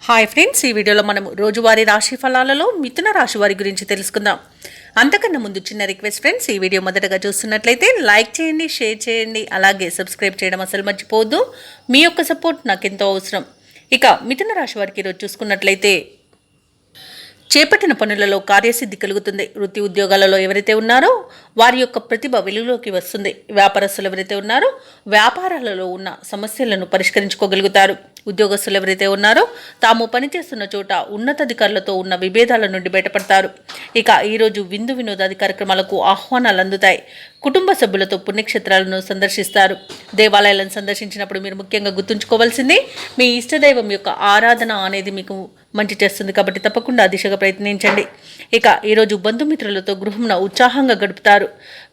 Hi friends, ఈ వీడియోలో మనం రోజువారీ రాశి ఫలాలలో మిథున రాశి వారి గురించి తెలుసుకుందాం. అంతకన్నా ముందు చిన్న రిక్వెస్ట్ ఫ్రెండ్స్, ఈ వీడియో మొదటగా చూస్తున్నట్లయితే లైక్ చేయండి, షేర్ చేయండి, అలాగే సబ్స్క్రైబ్ చేయడం అసలు మర్చిపోవద్దు. మీ యొక్క సపోర్ట్ నాకు ఎంతో అవసరం. ఇక మిథున రాశి వారికి ఈరోజు చూసుకున్నట్లయితే చేపట్టిన పనులలో కార్యసిద్ధి కలుగుతుంది. వృత్తి ఉద్యోగాలలో ఎవరైతే ఉన్నారో వారి యొక్క ప్రతిభ వెలుగులోకి వస్తుంది. వ్యాపారస్తులు ఎవరైతే ఉన్నారో వ్యాపారాలలో ఉన్న సమస్యలను పరిష్కరించుకోగలుగుతారు. ఉద్యోగస్తులు ఎవరైతే ఉన్నారో తాము పనిచేస్తున్న చోట ఉన్నతాధికారులతో ఉన్న విభేదాల నుండి బయటపడతారు. ఇక ఈరోజు విందు వినోదాది కార్యక్రమాలకు ఆహ్వానాలు అందుతాయి. కుటుంబ సభ్యులతో పుణ్యక్షేత్రాలను సందర్శిస్తారు. దేవాలయాలను సందర్శించినప్పుడు మీరు ముఖ్యంగా గుర్తుంచుకోవాల్సింది మీ ఇష్టదైవం యొక్క ఆరాధన అనేది మీకు మంచి చేస్తుంది, కాబట్టి తప్పకుండా దిశగా ప్రయత్నించండి. ఇక ఈరోజు బంధుమిత్రులతో గృహంన ఉత్సాహంగా గడుపుతారు.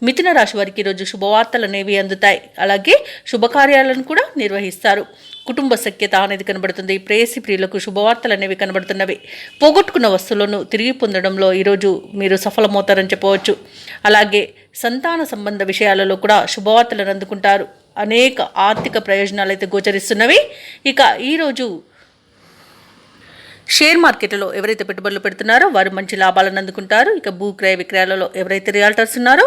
మిథున రాశి వారికి ఈరోజు శుభవార్తలు అనేవి అందుతాయి. అలాగే శుభకార్యాలను కూడా నిర్వహిస్తారు. కుటుంబ సఖ్యత అనేది కనబడుతుంది. ప్రేయసి ప్రియులకు శుభవార్తలు అనేవి కనబడుతున్నవి. పోగొట్టుకున్న వస్తువులను తిరిగి పొందడంలో ఈరోజు మీరు సఫలమవుతారని చెప్పవచ్చు. అలాగే సంతాన సంబంధ విషయాలలో కూడా శుభవార్తలను అందుకుంటారు. అనేక ఆర్థిక ప్రయోజనాలు అయితే గోచరిస్తున్నవి. ఇక ఈరోజు షేర్ మార్కెట్లో ఎవరైతే పెట్టుబడులు పెడుతున్నారో వారు మంచి లాభాలను అందుకుంటారు. ఇక భూ క్రయ విక్రయాలలో ఎవరైతే రియాల్టర్స్ ఉన్నారో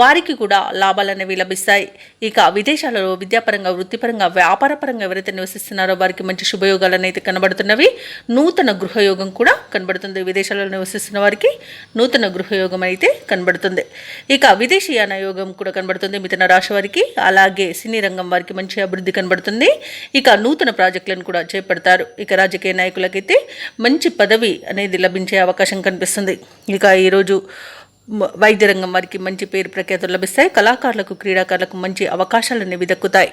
వారికి కూడా లాభాలు అనేవి లభిస్తాయి. ఇక విదేశాలలో విద్యాపరంగా, వృత్తిపరంగా, వ్యాపారపరంగా ఎవరైతే నివసిస్తున్నారో వారికి మంచి శుభయోగాలు అయితే కనబడుతున్నవి. నూతన గృహయోగం కూడా కనబడుతుంది. విదేశాలలో నివసిస్తున్న వారికి నూతన గృహయోగం అయితే కనబడుతుంది. ఇక విదేశీయాన యోగం కూడా కనబడుతుంది మిథున రాశి వారికి. అలాగే సినీ రంగం వారికి మంచి అభివృద్ధి కనబడుతుంది. ఇక నూతన ప్రాజెక్టులను కూడా చేపడతారు. ఇక రాజకీయ నాయకులకైతే మంచి పదవి అనేది లభించే అవకాశం కనిపిస్తుంది. ఇక ఈరోజు వైద్య రంగం వారికి మంచి పేరు ప్రఖ్యాతులు లభిస్తాయి. కళాకారులకు, క్రీడాకారులకు మంచి అవకాశాలు అనేవి దక్కుతాయి.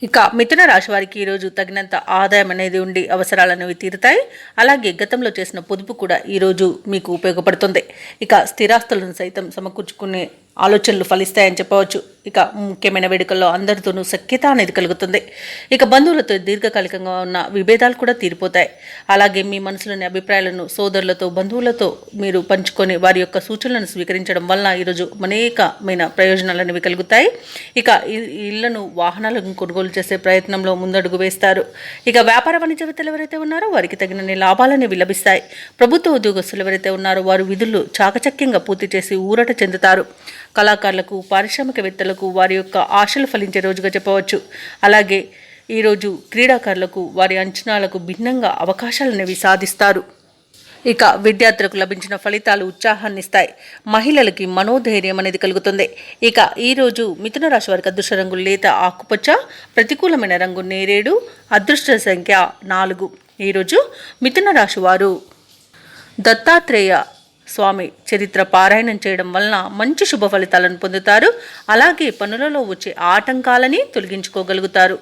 ఇక మిథున రాశి వారికి ఈరోజు తగినంత ఆదాయం అనేది ఉండి అవసరాలు అనేవి తీరుతాయి. అలాగే గతంలో చేసిన పొదుపు కూడా ఈరోజు మీకు ఉపయోగపడుతుంది. ఇక స్థిరాస్తులను సైతం సమకూర్చుకునే ఆలోచనలు ఫలిస్తాయని చెప్పవచ్చు. ఇక ముఖ్యమైన వేడుకల్లో అందరితోనూ సఖ్యత అనేది కలుగుతుంది. ఇక బంధువులతో దీర్ఘకాలికంగా ఉన్న విభేదాలు కూడా తీరిపోతాయి. అలాగే మీ మనసులోని అభిప్రాయాలను సోదరులతో, బంధువులతో మీరు పంచుకొని వారి యొక్క సూచనలను స్వీకరించడం వలన ఈరోజు అనేకమైన ప్రయోజనాలు అనేవి కలుగుతాయి. ఇక ఇళ్లను, వాహనాలను కొనుగోలు చేసే ప్రయత్నంలో ముందడుగు వేస్తారు. ఇక వ్యాపార వాణిజ్యవేత్తలు ఎవరైతే ఉన్నారో వారికి తగినన్ని లాభాలనేవి లభిస్తాయి. ప్రభుత్వ ఉద్యోగస్తులు ఎవరైతే ఉన్నారో వారు విధులు చాకచక్యంగా పూర్తి చేసి ఊరట చెందుతారు. కళాకారులకు, పారిశ్రామికవేత్తలకు వారి యొక్క ఆశలు ఫలించే రోజుగా చెప్పవచ్చు. అలాగే ఈరోజు క్రీడాకారులకు వారి అంచనాలకు భిన్నంగా అవకాశాలు అనేవి సాధిస్తారు. ఇక విద్యార్థులకు లభించిన ఫలితాలు ఉత్సాహాన్ని ఇస్తాయి. మహిళలకి మనోధైర్యం అనేది కలుగుతుంది. ఇక ఈరోజు మిథున రాశి వారికి అదృష్ట రంగు లేత ఆకుపచ్చ, ప్రతికూలమైన రంగు నేరేడు, అదృష్ట సంఖ్య 4. ఈరోజు మిథున రాశి వారు దత్తాత్రేయ స్వామి చరిత్ర పారాయణం చేయడం వలన మంచి శుభ ఫలితాలను పొందుతారు. అలాగే పనులలో వచ్చే ఆటంకాలని తొలగించుకోగలుగుతారు.